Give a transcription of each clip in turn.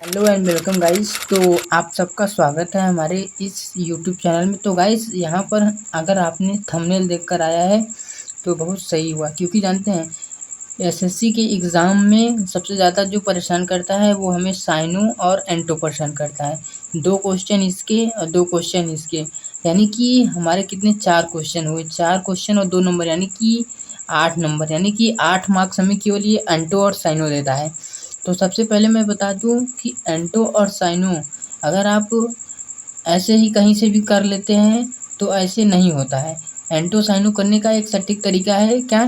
Hello and welcome guys. तो आप सबका स्वागत है हमारे इस यूट्यूब चैनल में। तो गाइस यहाँ पर अगर आपने थंबनेल देखकर आया है तो बहुत सही हुआ, क्योंकि जानते हैं एसएससी के एग्ज़ाम में सबसे ज़्यादा जो परेशान करता है वो हमें साइनो और एंटो परेशान करता है। 2 क्वेश्चन इसके और 2 क्वेश्चन इसके, यानी कि हमारे कितने 4 क्वेश्चन हुए। 4 क्वेश्चन और 2 नंबर, यानी कि 8 नंबर, यानी कि 8 मार्क्स हमें केवल ये एंटो और साइनो देता है। तो सबसे पहले मैं बता दूं कि एंटो और साइनो अगर आप ऐसे ही कहीं से भी कर लेते हैं तो ऐसे नहीं होता है। एंटो साइनो करने का एक सटीक तरीका है क्या,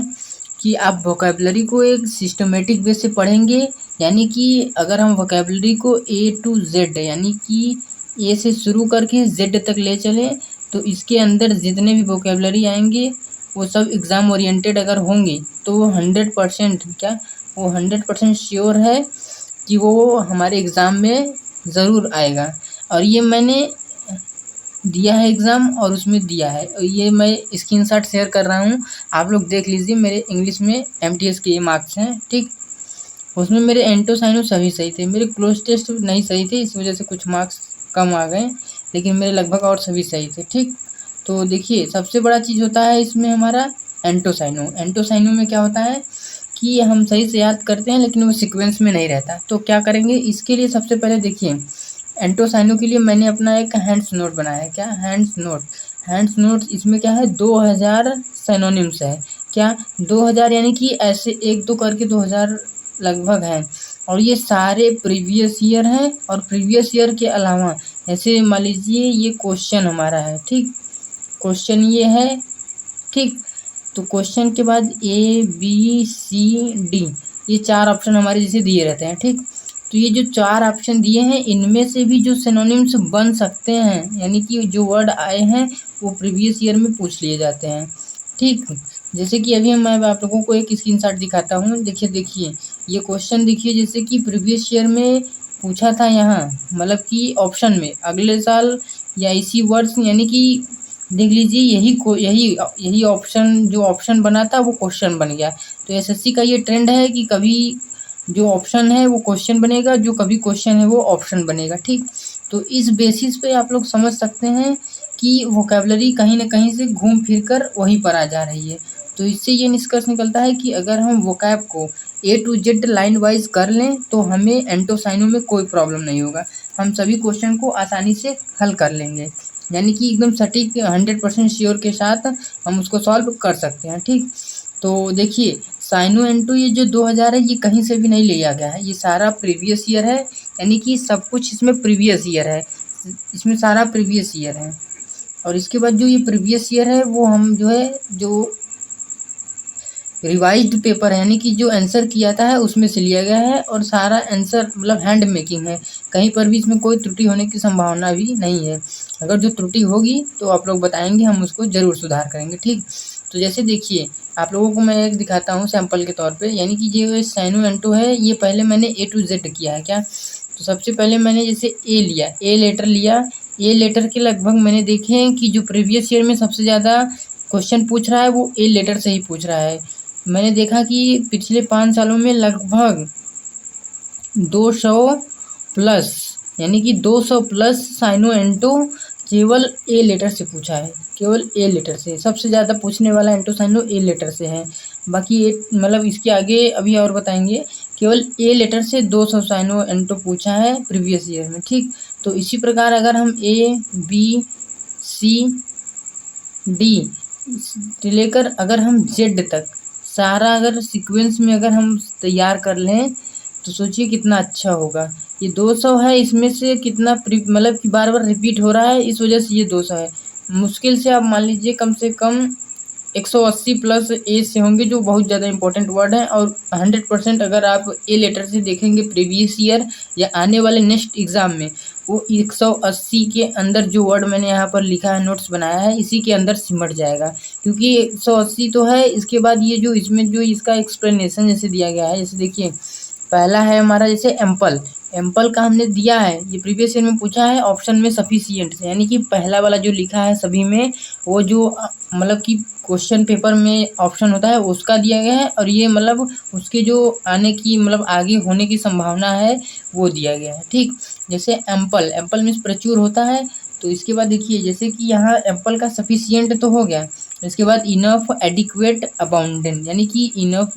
कि आप वोकैबुलरी को एक सिस्टमेटिक वे से पढ़ेंगे। यानी कि अगर हम वोकैबुलरी को ए टू जेड, यानी कि ए से शुरू करके जेड तक ले चलें, तो इसके अंदर जितने भी वोकैबुलरी आएंगे वो सब एग्ज़ाम ओरिएंटेड अगर होंगी तो वो 100% क्या, वो 100% श्योर है कि वो हमारे एग्ज़ाम में ज़रूर आएगा। और ये मैंने दिया है एग्ज़ाम और उसमें दिया है, ये मैं स्क्रीनशॉट शेयर कर रहा हूँ, आप लोग देख लीजिए। मेरे इंग्लिश में एमटीएस के ये मार्क्स हैं, ठीक। उसमें मेरे एंटो साइनो सभी सही थे, मेरे क्लोज टेस्ट नहीं सही थे, इस वजह से कुछ मार्क्स कम आ गए, लेकिन मेरे लगभग और सभी सही थे, ठीक। तो देखिए सबसे बड़ा चीज़ होता है इसमें हमारा एंटो साइनो। एंटो साइनो में क्या होता है कि हम सही से याद करते हैं लेकिन वो सीक्वेंस में नहीं रहता। तो क्या करेंगे इसके लिए, सबसे पहले देखिए एंटो साइनो के लिए मैंने अपना एक हैंड्स नोट बनाया है। क्या हैंड्स नोट, हैंड्स नोट इसमें क्या है 2000 सिनोनिम्स है। क्या 2000, यानी कि ऐसे 1-2 करके 2000 लगभग हैं, और ये सारे प्रीवियस ईयर हैं। और प्रीवियस ईयर के अलावा ऐसे मान लीजिए ये क्वेश्चन हमारा है, ठीक, क्वेश्चन ये है, ठीक। तो क्वेश्चन के बाद ए बी सी डी, ये 4 ऑप्शन हमारे जैसे दिए रहते हैं, ठीक। तो ये जो 4 ऑप्शन दिए हैं इनमें से भी जो सिनोनिम्स बन सकते हैं, यानी कि जो वर्ड आए हैं वो प्रीवियस ईयर में पूछ लिए जाते हैं, ठीक। जैसे कि अभी मैं आप लोगों को एक स्क्रीनशॉट दिखाता हूँ। देखिए ये क्वेश्चन देखिए, जैसे कि प्रीवियस ईयर में पूछा था यहाँ, मतलब कि ऑप्शन में अगले साल या इसी वर्ष, यानी कि देख लीजिए यही ऑप्शन, जो ऑप्शन बना था वो क्वेश्चन बन गया। तो एसएससी का ये ट्रेंड है कि कभी जो ऑप्शन है वो क्वेश्चन बनेगा, जो कभी क्वेश्चन है वो ऑप्शन बनेगा, ठीक। तो इस बेसिस पे आप लोग समझ सकते हैं कि वोकैबुलरी कहीं ना कहीं से घूम फिर कर वहीं पर आ जा रही है। तो इससे ये निष्कर्ष निकलता है कि अगर हम वोकैब को ए टू जेड लाइन वाइज कर लें तो हमें एंटो साइनो में कोई प्रॉब्लम नहीं होगा, हम सभी क्वेश्चन को आसानी से हल कर लेंगे, यानी कि एकदम सटीक 100% श्योर के साथ हम उसको सॉल्व कर सकते हैं, ठीक। तो देखिए साइनो एंटो ये जो 2000 है ये कहीं से भी नहीं लिया गया है, ये सारा प्रीवियस ईयर है, यानी कि सब कुछ इसमें प्रीवियस ईयर है, इसमें सारा प्रीवियस ईयर है। और इसके बाद जो ये प्रीवियस ईयर है वो हम जो है जो रिवाइज्ड पेपर है, यानी कि जो आंसर किया था है उसमें से लिया गया है, और सारा आंसर मतलब हैंड मेकिंग है, कहीं पर भी इसमें कोई त्रुटि होने की संभावना भी नहीं है। अगर जो त्रुटि होगी तो आप लोग बताएंगे, हम उसको ज़रूर सुधार करेंगे, ठीक। तो जैसे देखिए आप लोगों को मैं एक दिखाता हूँ सैंपल के तौर पे, यानी कि जो साइनो एंटो है ये पहले मैंने ए टू जेड किया है। क्या, तो सबसे पहले मैंने जैसे ए लिया, ए लेटर लिया, ए लेटर के लगभग मैंने देखे हैं कि जो प्रीवियस ईयर में सबसे ज़्यादा क्वेश्चन पूछ रहा है वो ए लेटर से ही पूछ रहा है। मैंने देखा कि पिछले 5 सालों में लगभग 200 प्लस, यानी कि 200 प्लस साइनो एंटो केवल ए लेटर से पूछा है, केवल ए लेटर से सबसे ज़्यादा पूछने वाला एंटो साइनो ए लेटर से है। बाकी ए मतलब इसके आगे अभी और बताएंगे, केवल ए लेटर से 200 साइनो एंटो पूछा है प्रीवियस ईयर में, ठीक। तो इसी प्रकार अगर हम ए बी सी डी लेकर अगर हम जेड तक सारा अगर सीक्वेंस में अगर हम तैयार कर लें तो सोचिए कितना अच्छा होगा। ये 200 है, इसमें से कितना मतलब कि बार बार रिपीट हो रहा है, इस वजह से ये 200 है। मुश्किल से आप मान लीजिए कम से कम 180 प्लस ए से होंगे, जो बहुत ज़्यादा इंपॉर्टेंट वर्ड हैं। और 100% अगर आप ए लेटर से देखेंगे प्रीवियस ईयर या आने वाले नेक्स्ट एग्ज़ाम में, वो 180 के अंदर जो वर्ड मैंने यहाँ पर लिखा है, नोट्स बनाया है, इसी के अंदर सिमट जाएगा। क्योंकि 180 तो है, इसके बाद ये जो इसमें जो इसका एक्सप्लेनेशन जैसे दिया गया है, जैसे देखिए पहला है हमारा जैसे एम्पल, एम्पल का हमने दिया है, ये प्रीवियस ईयर में पूछा है ऑप्शन में सफिशिएंट से, यानी कि पहला वाला जो लिखा है सभी में, वो जो मतलब कि क्वेश्चन पेपर में ऑप्शन होता है उसका दिया गया है, और ये मतलब उसके जो आने की मतलब आगे होने की संभावना है वो दिया गया है। ठीक, जैसे एम्पल, एम्पल मीन्स प्रचुर होता है। तो इसके बाद देखिए जैसे कि यहाँ एप्पल का सफिशिएंट तो हो गया, इसके बाद इनफ, एडिक्वेट, अबाउंडेंट, यानी कि इनफ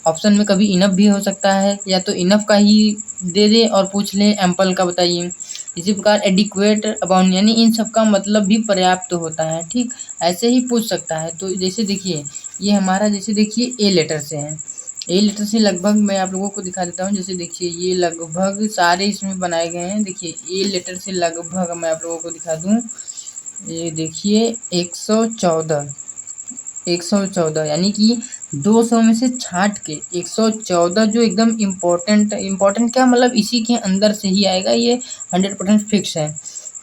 ऑप्शन में कभी इनफ भी हो सकता है, या तो इनफ का ही दे दे और पूछ ले एम्पल का बताइए। इसी प्रकार एडिक्वेट, अबाउंड, यानी इन सब का मतलब भी पर्याप्त होता है। ठीक, ऐसे ही पूछ सकता है। तो जैसे देखिए ये हमारा जैसे देखिए ए लेटर से है, ए लेटर से लगभग मैं आप लोगों को दिखा देता हूँ। जैसे देखिए ये लगभग सारे इसमें बनाए गए हैं। देखिए ए लेटर से लगभग मैं आप लोगों को दिखा दूँ, ये देखिए 114, 114 यानी कि 200 में से छांट के 114 जो एकदम इम्पोर्टेंट, इम्पोर्टेंट क्या मतलब इसी के अंदर से ही आएगा, ये 100% फिक्स है।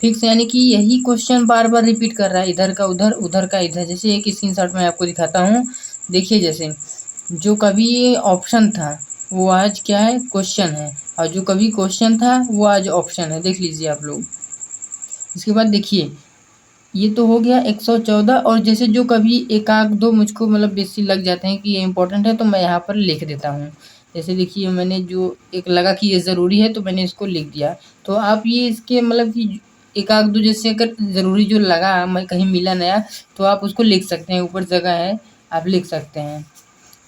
फिक्स यानी कि यही क्वेश्चन बार बार रिपीट कर रहा है, इधर का उधर, उधर का इधर। जैसे एक स्क्रीनशॉट में आपको दिखाता हूँ, देखिए जैसे जो कभी ये ऑप्शन था वो आज क्या है, क्वेश्चन है, और जो कभी क्वेश्चन था वो आज ऑप्शन है। देख लीजिए आप लोग। इसके बाद देखिए ये तो हो गया 114, और जैसे जो कभी एक आध दो मुझको मतलब बेसी लग जाते हैं कि ये इंपॉर्टेंट है तो मैं यहाँ पर लिख देता हूँ। जैसे देखिए मैंने जो एक लगा कि ये ज़रूरी है तो मैंने इसको लिख दिया। तो आप ये इसके मतलब कि एक आध दो जैसे अगर ज़रूरी जो लगा मैं कहीं मिला नया तो आप उसको लिख सकते हैं, ऊपर जगह है आप लिख सकते हैं।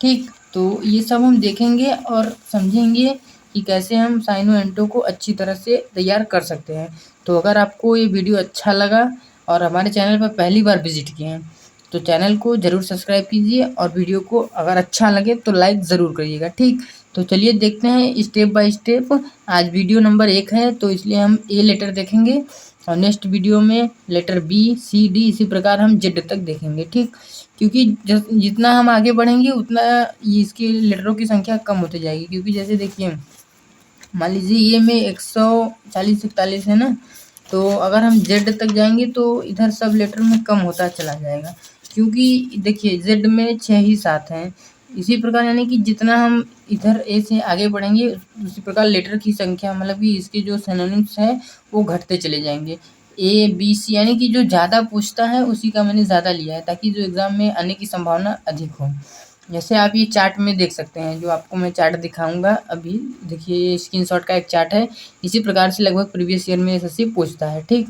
ठीक, तो ये सब हम देखेंगे और समझेंगे कि कैसे हम साइनो एंटो को अच्छी तरह से तैयार कर सकते हैं। तो अगर आपको ये वीडियो अच्छा लगा और हमारे चैनल पर पहली बार विजिट किए हैं तो चैनल को ज़रूर सब्सक्राइब कीजिए, और वीडियो को अगर अच्छा लगे तो लाइक ज़रूर करिएगा। ठीक, तो चलिए देखते हैं स्टेप बाय स्टेप। आज वीडियो नंबर 1 है तो इसलिए हम ए लेटर देखेंगे, और नेक्स्ट वीडियो में लेटर बी, सी, डी, इसी प्रकार हम जेड तक देखेंगे। ठीक, क्योंकि जितना हम आगे बढ़ेंगे उतना ये इसके लेटरों की संख्या कम होती जाएगी। क्योंकि जैसे देखिए मान लीजिए ये में 140-41 है ना, तो अगर हम जेड तक जाएंगे तो इधर सब लेटर में कम होता चला जाएगा। क्योंकि देखिए जेड में 6 ही 7 हैं। इसी प्रकार यानी कि जितना हम इधर ए से आगे बढ़ेंगे उसी प्रकार लेटर की संख्या मतलब कि इसके जो सिनोनिम्स है वो घटते चले जाएंगे। ए, बी, सी यानी कि जो ज़्यादा पूछता है उसी का मैंने ज़्यादा लिया है, ताकि जो एग्ज़ाम में आने की संभावना अधिक हो। जैसे आप ये चार्ट में देख सकते हैं, जो आपको मैं चार्ट दिखाऊंगा अभी। देखिए ये स्क्रीनशॉट का एक चार्ट है। इसी प्रकार से लगभग प्रीवियस ईयर में एसएससी पूछता है। ठीक,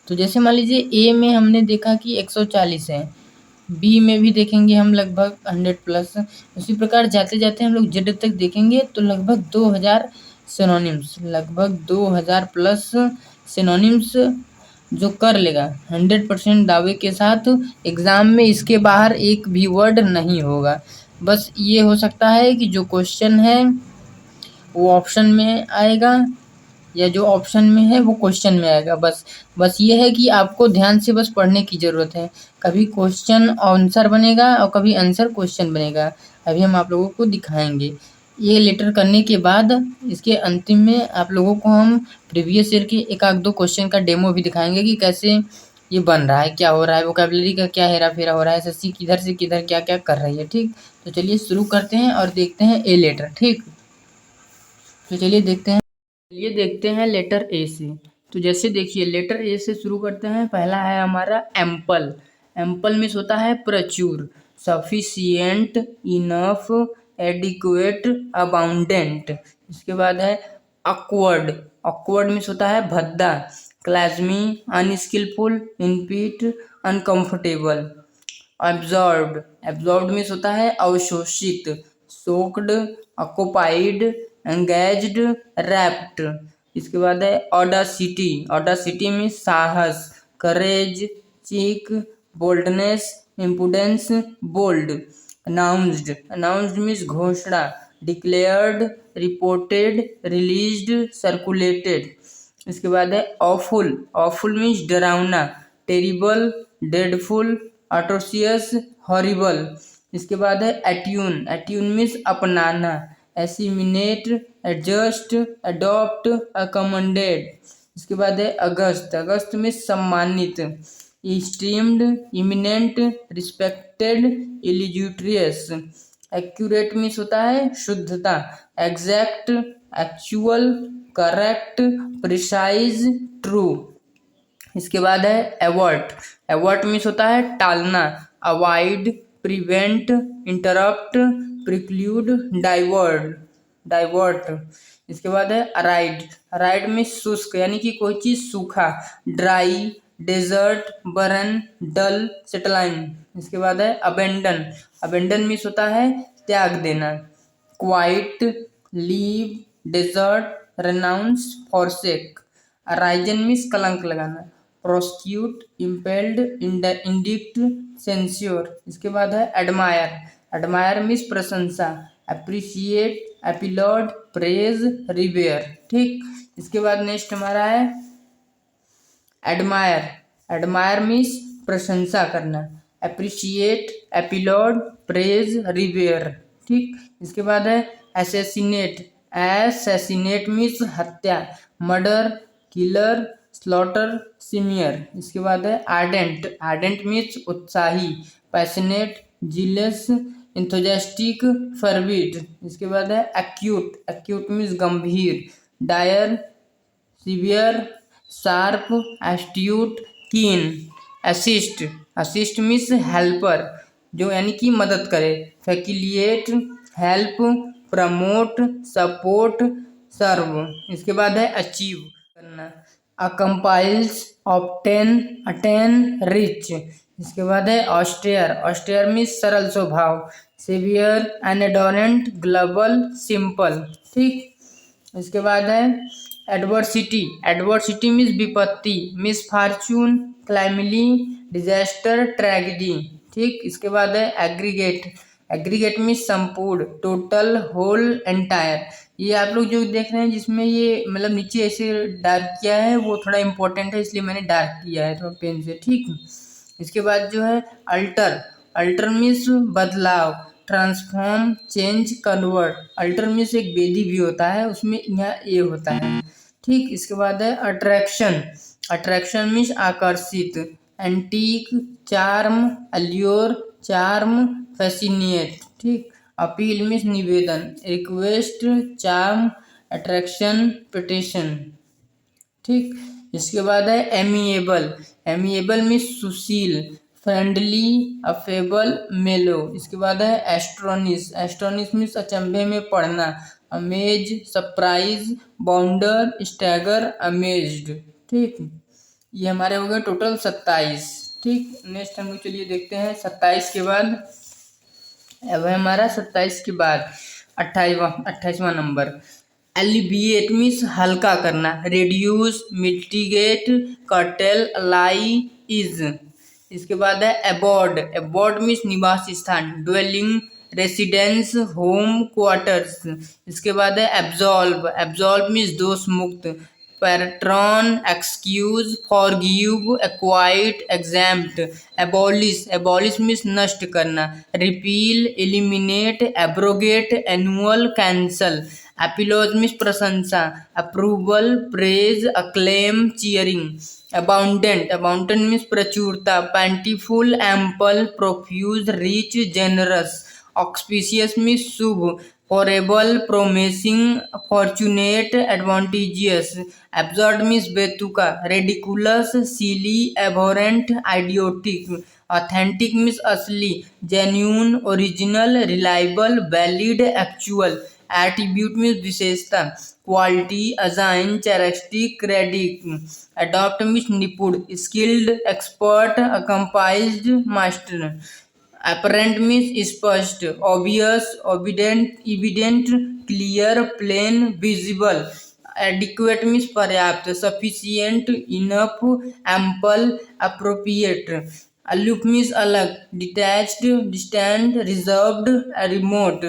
तो जैसे मान लीजिए ए में हमने देखा कि 140 है, बी में भी देखेंगे हम लगभग 100+। उसी प्रकार जाते जाते हम लोग जेड तक देखेंगे तो लगभग 2000 सिनोनिम्स, लगभग 2000+ सिनोनिम्स जो कर लेगा 100% दावे के साथ। एग्ज़ाम में इसके बाहर एक भी वर्ड नहीं होगा। बस ये हो सकता है कि जो क्वेश्चन है वो ऑप्शन में आएगा, या जो ऑप्शन में है वो क्वेश्चन में आएगा। बस ये है कि आपको ध्यान से बस पढ़ने की ज़रूरत है। कभी क्वेश्चन आंसर बनेगा और कभी आंसर क्वेश्चन बनेगा। अभी हम आप लोगों को दिखाएंगे। ये लेटर करने के बाद इसके अंतिम में आप लोगों को हम प्रीवियस ईयर के एक आध दो क्वेश्चन का डेमो भी दिखाएंगे कि कैसे ये बन रहा है, क्या हो रहा है, वोकैबुलरी का क्या हेरा फेरा हो रहा है, एसएससी किधर से किधर क्या क्या कर रही है। ठीक, तो चलिए शुरू करते हैं और देखते हैं ए लेटर। ठीक, तो चलिए देखते हैं लेटर ए से। तो जैसे देखिए लेटर ए से शुरू करते हैं। पहला है हमारा एम्पल, एम्पल मीन्स होता है प्रचुर, सफिशिएंट, इनफ, एडिक्वेट, अबाउंडेंट। इसके बाद है अक्वर्ड, अक्वर्ड मीन्स होता है भद्दा, क्लाज़मी, unskilful, इनफिट, uncomfortable. Absorbed, absorbed means होता है अवशोषित, सोक्ड, ऑक्युपाइड, एंगेज्ड, रैप्ट। इसके बाद है ऑडासिटी, ऑडासिटी मीन्स साहस, courage, cheek, boldness, impudence, bold. Announced, announced means घोषणा, डिक्लेयर्ड, रिपोर्टेड, रिलीज्ड, सर्कुलेटेड। इसके बाद है ऑफुल, ऑफुल मीन्स डरावना, टेरिबल, डेडफुल, अट्रोसियस, हॉरिबल। इसके बाद है एट्यून, एट्यून मीन्स अपनाना, एसिमिनेट, एडजस्ट, अडॉप्ट, अकमंडेड। इसके बाद है अगस्त, अगस्त मीन्स सम्मानित, इस्टीम्ड, इमिनेंट, रिस्पेक्टेड, इलिजिट्रियस। एक्यूरेट मीन्स होता है शुद्धता, exact, actual, correct, precise, true. इसके बाद है एवर्ट, एवर्ट मीन्स होता है टालना, avoid, prevent, interrupt, preclude, divert, divert. इसके बाद है अराइड, अराइड मीन्स शुष्क यानी कि कोई चीज सूखा, ड्राई, डेजर्ट, बरन, डल, सेटलाइन। इसके बाद है अबेंडन, अबेंडन मीन्स होता है त्याग देना, quit, leave, desert, renounce, forsake. Arraign means कलंक लगाना, प्रोसिक्यूट, इम्पेल्ड, इंडिक्ट, सेंस्योर। इसके बाद है एडमायर, एडमायर मीन्स प्रशंसा, अप्रिशिएट, एपिलॉड, प्रेज, रिवेयर। ठीक, इसके बाद नेक्स्ट हमारा है एडमायर, एडमायर मीन्स प्रशंसा करना, अप्रिशिएट, एपिलॉड, प्रेज, रिवेयर। ठीक, इसके बाद है एसेसिनेट, एसेसिनेट मीन्स हत्या, मर्डर, किलर, स्लॉटर, सिमियर। इसके बाद है आर्डेंट, आर्डेंट मीन्स उत्साही, पैशनेट, जिलस, इंथुजियास्टिक, फरविड। इसके बाद है एक्यूट, एक्यूट मीन्स गंभीर, डायर, सीवियर, शार्प, एस्ट्यूट, कीन। असिस्ट, असिस्ट मीन्स हेल्पर जो यानी कि मदद करे, फैसिलिएट, हेल्प, प्रमोट, सपोर्ट, सर्व। इसके बाद है अचीव करना, अकम्पाइल्स, ऑब्टेन, अटेन, रिच। इसके बाद है ऑस्टेयर, ऑस्टेयर मीन्स सरल स्वभाव, सेवियर, एनेडोरेंट, ग्लोबल, सिंपल। ठीक, इसके बाद है एडवर्सिटी, एडवर्सिटी मीन्स विपत्ति, मिस फॉर्चून, क्लाइमली, डिजास्टर, ट्रेजेडी। ठीक, इसके बाद है एग्रीगेट, एग्रीगेट मीन्स संपूर्ण, टोटल, होल, एंटायर। ये आप लोग जो देख रहे हैं जिसमें ये मतलब नीचे ऐसे डार्क किया है वो थोड़ा इंपॉर्टेंट है इसलिए मैंने डार्क किया है थोड़ा पेन से। ठीक, इसके बाद जो है अल्टर, अल्टर मीन्स बदलाव, transform, change, convert. Alter means एक बेदी भी होता है उसमें यहाँ ए होता है। ठीक, इसके बाद है अट्रैक्शन, अट्रैक्शन मीन्स आकर्षित, antique, charm, allure, charm, fascinate. ठीक, अपील मीन्स निवेदन, रिक्वेस्ट, चार्म, अट्रैक्शन, पिटिशन। ठीक, इसके बाद है एमिएबल, एमिएबल मीन्स सुशील, फ्रेंडली, अफेबल, मेलो। इसके बाद है एस्ट्रोनिस, एस्ट्रोनिस मीन्स अचंभे में पढ़ना, अमेज, सरप्राइज, बाउंडर, स्टैगर, अमेज्ड। ठीक, ये हमारे हो गए टोटल 27। ठीक, नेक्स्ट हम लोग चलिए देखते हैं 27 के बाद, अब है हमारा 27 के बाद 28वां नंबर, एलिविएट मीन्स हल्का करना, reduce, mitigate, curtail, allay, ease. इसके बाद है एबॉर्ड, एबॉर्ड मीन्स निवास स्थान, ड्वेलिंग, रेसिडेंस, होम, क्वार्टर्स। इसके बाद है एब्जॉल्व, एब्जॉल्व मीन्स दोष मुक्त, pardon, excuse, forgive, acquit, exempt. Abolish, abolish means नष्ट करना, repeal, eliminate, abrogate, annul, cancel. Applause means प्रशंसा, approval, praise, acclaim, cheering. Abundant, abundant means प्रचुरता, plentiful, ample, profuse, rich, generous. Auspicious means शुभ, favourable, promising, fortunate, advantageous. Absurd means बेतुका, ridiculous, silly, abhorrent, idiotic. Authentic means असली, genuine, original, reliable, valid, actual. Attribute means विशेषता, quality, अजाइन, characteristic, credit. Adopt means निपुण, skilled, expert, अकम्पाइज्ड, master. Apparent means स्पष्ट, obvious, obedient, evident, clear, plain, visible. Adequate means पर्याप्त, sufficient, enough, ample, appropriate. Aloof means अलग, detached, distant, reserved, remote.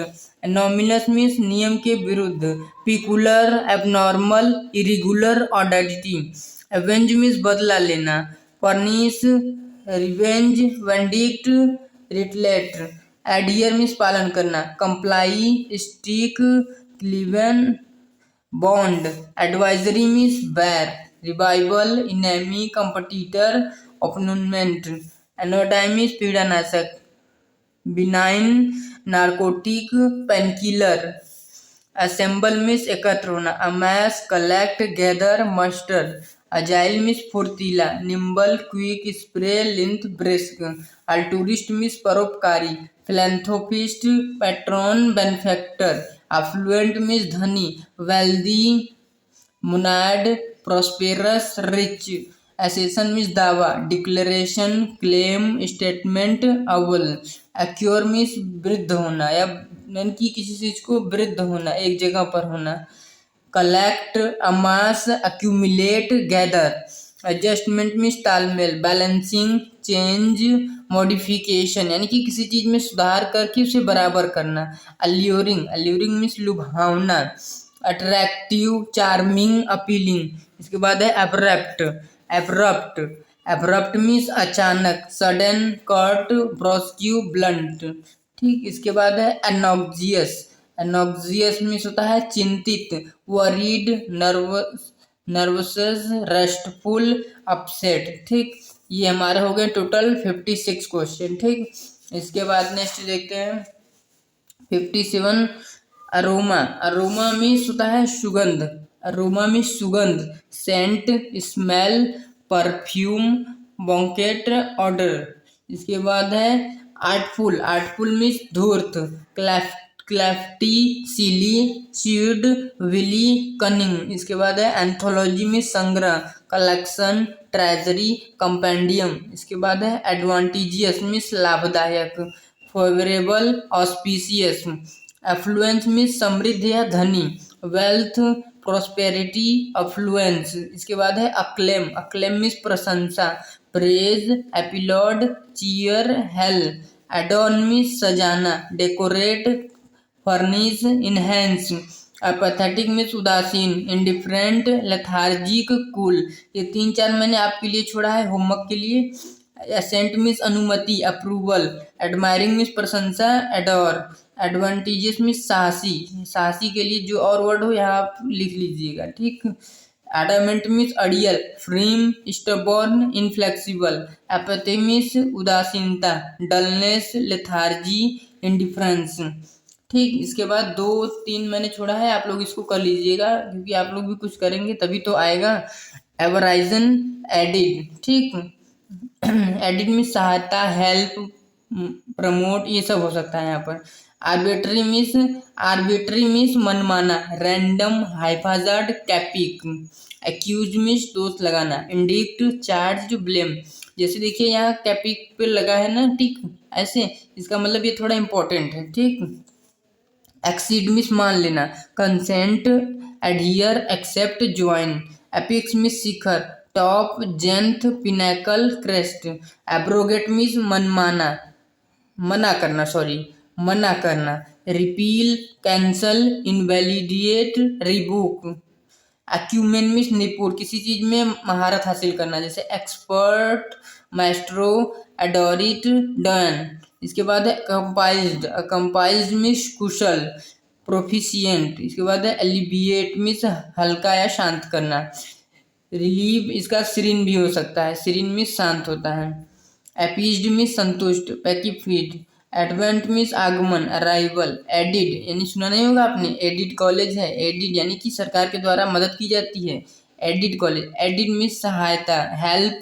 Anomalous means नियम के विरुद्ध, peculiar, abnormal, irregular, oddity. Avenge means बदला लेना, punish, revenge, vendetta, retaliate. Adhere means पालन करना, comply, stick, cleave, bond. Adversary means बैर, revival, enemy, competitor, opponent. Anodyne means पीड़ानाशक, benign, narcotic, painkiller. Assemble means एकत्र होना। Amass collect, gather, muster. Agile means फुर्तीला। Nimble quick, spry, lithe, brisk. Altruist means परोपकारी। Philanthropist patron, benefactor. Affluent means धनी। Wealthy moneyed, prosperous, rich. Assertion means दावा। Declaration, claim, statement, avowal. Accrue means वृद्ध होना या यानी कि किसी चीज को वृद्ध होना, एक जगह पर होना। Collect, amass, accumulate, gather. Adjustment means तालमेल। बैलेंसिंग, चेंज, मॉडिफिकेशन यानी कि किसी चीज में सुधार करके उसे बराबर करना। अल्यूरिंग, अल्यूरिंग मीन्स लुभावना। Attractive, charming, appealing. इसके बाद है एब्रप्ट, एब्रप्ट। एब्रप्ट मीन्स अचानक। Sudden, curt, brusque, blunt. ठीक, इसके बाद है एनॉक्जियस। एनॉक्जियस मीन्स होता है चिंतित। Worried, nervous, restful, upset. ठीक, ये हमारे हो गए टोटल 56 क्वेश्चन। ठीक, इसके बाद नेक्स्ट देखते हैं 57। अरोमा, अरोमा मीन्स होता है सुगंध। अरोमा मीन्स सुगंध। Scent, smell, perfume, bouquet, odour. इसके बाद है आर्टफुल, आर्टफुल मीन्स धूर्त। Crafty, sly, shrewd, wily, cunning. इसके बाद है एंथोलॉजी में संग्रह। Collection, treasury, compendium. इसके बाद है एडवांटेजियस मीन्स लाभदायक। Favourable, auspicious. एफ्लुएंस मीन्स समृद्ध या धनी। Wealth, prosperity, affluence. इसके बाद है अक्लेम, अक्लेम मीन्स प्रशंसा। Praise, applaud, cheer, hail. Adorn means सजाना। Decorate, furnish, enhance. Apathetic means उदासीन। Indifferent, lethargic, cool. ये 3-4 मैंने आपके लिए छोड़ा है होमवर्क के लिए। एसेंट मीन्स अनुमति, अप्रूवल। एडमायरिंग मीन्स प्रशंसा, एडोर। एडवांटेजेस मीन्स साहसी, साहसी के लिए जो और वर्ड हो यहाँ आप लिख लीजिएगा। ठीक, एडामेंट मीन्स अड़ियल। Firm, stubborn, inflexible. Apathy means उदासीनता। Dullness, lethargy, indifference. ठीक, इसके बाद 2-3 मैंने छोड़ा है, आप लोग इसको कर लीजिएगा क्योंकि आप लोग भी कुछ करेंगे तभी तो आएगा। एवराइजन, एडिड। ठीक, एडिड मीन्स सहायता, हेल्प, प्रमोट, ये सब हो सकता है यहाँ पर। आर्बिट्री मीन्स मनमाना। रैंडम, हाइफाजार्ड, कैपिक। एक्यूज मीन्स दोष लगाना। Indict, charge, blame. जैसे देखिए यहाँ कैपिक पे लगा है ना, ठीक, ऐसे इसका मतलब ये थोड़ा इंपॉर्टेंट है। ठीक, एक्सीड मीन्स मान लेना। Consent, adhere, accept, join. Apex means शिखर। Top, zenith, pinnacle, crest. Abrogate means मनमाना, मना करना, सॉरी, मना करना। Repeal, cancel, invalidate, revoke. Acumen means निपुण, किसी चीज में महारत हासिल करना, जैसे एक्सपर्ट, माइस्ट्रो, एडोरिट, डन। इसके बाद है कंपाइल्ड, कंपाइल्ड मीन्स कुशल, प्रोफिशिएंट। इसके बाद है एलिबिएट मीन्स हल्का या शांत करना। रिलीव, इसका सिरिन भी हो सकता है, सिरिन मीन्स शांत होता है। एपीज्ड मीन्स संतुष्ट, पैकिफिड। एडवेंट मीन्स आगमन, अराइवल। एडिड यानी सुना नहीं होगा आपने, एडिड कॉलेज है, एडिड यानी कि सरकार के द्वारा मदद की जाती है, एडिड कॉलेज। एडिड मीन्स सहायता, हेल्प,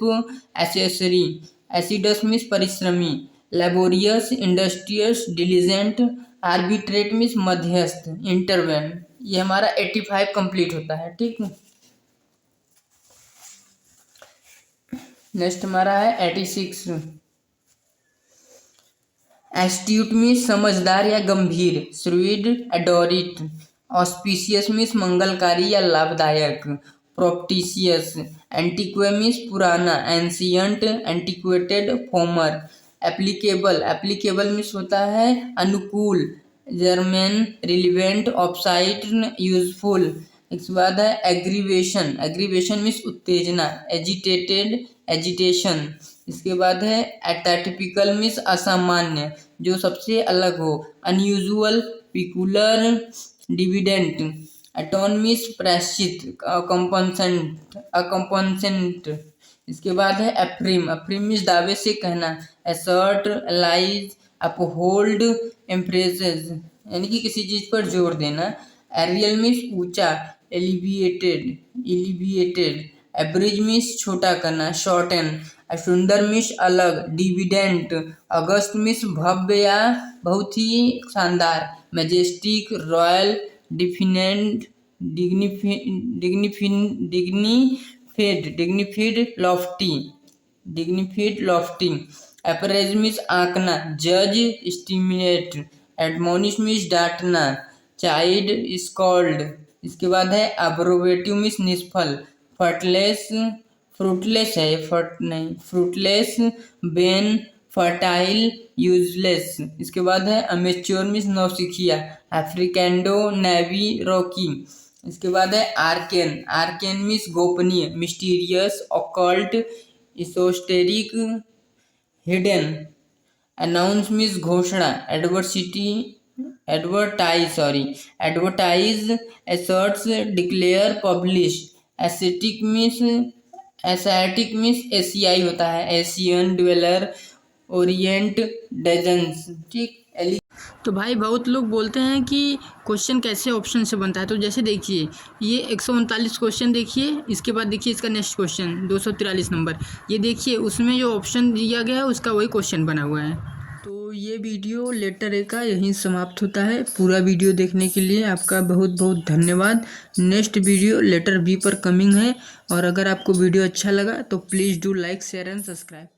एसेसरी। एसिडस मीन्स परिश्रमी। Laborious, industrious, diligent. Arbitrate means मध्यस्थ, इंटरवेन। ये हमारा 85 कंप्लीट होता है। ठीक, नेक्स्ट हमारा है 86। एस्ट्यूट मीन्स समझदार या गंभीर। श्रूड, एडोरिट। ऑस्पिशियस मीन्स मंगलकारी या लाभदायक। प्रोप्टिशियस। एंटीक्वे मीन्स पुराना। Ancient, antiquated, farmer. Applicable, applicable means होता है अनुकूल। German, relevant, offsite, useful. इसके बाद है एग्रीवेशन, एग्रीवेशन मीन्स उत्तेजना। Agitated, agitation. इसके बाद है एटाटिपिकल मीन्स असामान्य, जो सबसे अलग हो। Unusual, peculiar, deviant. Atone means प्रायश्चित, अकम्पनसेंट। इसके बाद है एफ्रीम, एफ्रीम मीन्स दावे से कहना। एसर्ट, एलाइज, आपको होल्ड एम्प्रेसेस यानी कि किसी चीज पर जोर देना। एरियल मीन्स ऊंचा, एलिविएटेड। एब्रिज मीन्स छोटा करना, शॉर्टन। सुंदर मीन्स अलग, डिविडेंट। अगस्त मीन्स भव्य या बहुत ही शानदार। Majestic, royal, defiant, dignified, lofty. Appraise means आंकना, जज, स्टिमुलेट। एडमोनिश मीन्स डांटना, चाइल्ड, स्कॉल्ड। इसके बाद है अब्रोवेटिव मीन्स निष्फल। फर्टलेस, फ्रूटलेस है, फ्रूटलेस। Barren, fertile, useless. इसके बाद है अमेच्योर मीन्स नौसिखिया। Aficionado, novice, rookie. इसके बाद है आर्केन, आर्केन मीन्स गोपनीय, mysterious, occult, esoteric, hidden. Announce means घोषणा, advertise, asserts, declare, publish. Asiatic means एशियाई होता है, एशियन, ड्वेलर, ओरिएंट, डजन्स। ठीक। तो भाई बहुत लोग बोलते हैं कि क्वेश्चन कैसे ऑप्शन से बनता है। तो जैसे देखिए ये 139 क्वेश्चन देखिए, इसके बाद देखिए इसका नेक्स्ट क्वेश्चन 243 नंबर, ये देखिए उसमें जो ऑप्शन दिया गया है उसका वही क्वेश्चन बना हुआ है। तो ये वीडियो लेटर ए का यहीं समाप्त होता है। पूरा वीडियो देखने के लिए आपका बहुत बहुत धन्यवाद। नेक्स्ट वीडियो लेटर बी पर कमिंग है। और अगर आपको वीडियो अच्छा लगा तो please do like, share and subscribe.